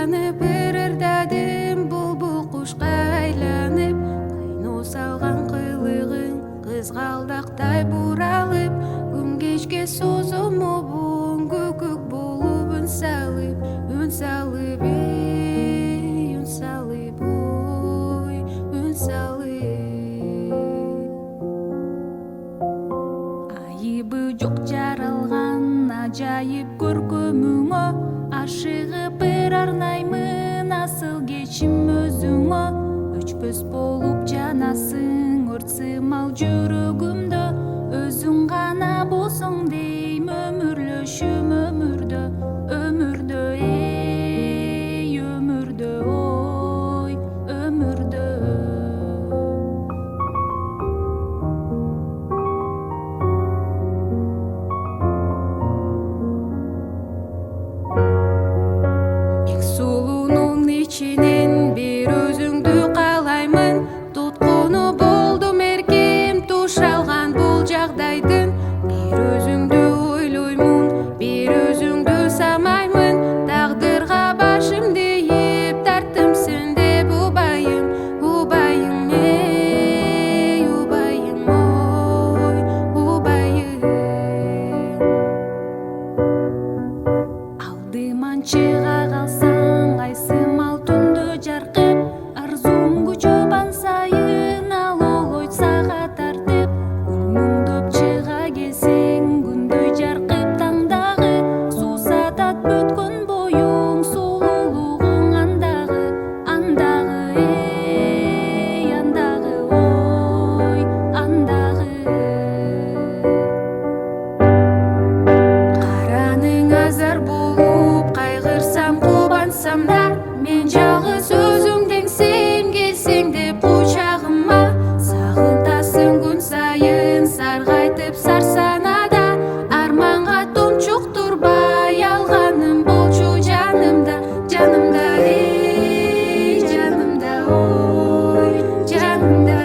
айланып эрердадым булбул кушка айланып кайноо салган кылыгың кызгалдактай буралып күн кечке созомобун көкөк болуп үн салып ой үн салып айыбы жок жаралган ажайып көркөмүңө ашыгып бир арнаймын асыл кечим өзүңө өчпөс болуп жанасың өрт сымал жүрөгүмдө өзүң гана болсоң дейм өмүрлөшүм өмүрдө эй өмүрдө ой өмүрдө сулуунун ичинен бир өзүңдү каалаймын туткуну болдум эрким туш алган бул жагдайдын бир өзүңдү ойлоймун бир өзүңдү самаймын тагдырга башымды ийип тарттым сен деп убайым эй убайым ой убайым алдыман чыга калсаң айсымал түндө жаркып арзуң күчөп сайын ал олойт сага тартып улмуңдоп чыга келсең күндөй жаркып таңдагы суусатат бүткөн боюң сулуулугуң андагы эй андагы ой андагы караның азар болуп кайгырсам кубансам да мен жалгыз өзүң теңсең келсең деп кучагыма сагынтасың күн сайын саргайтып сарсанада арманга тунчуктурбай алганым болчу жанымда эй жанымда ой жанымда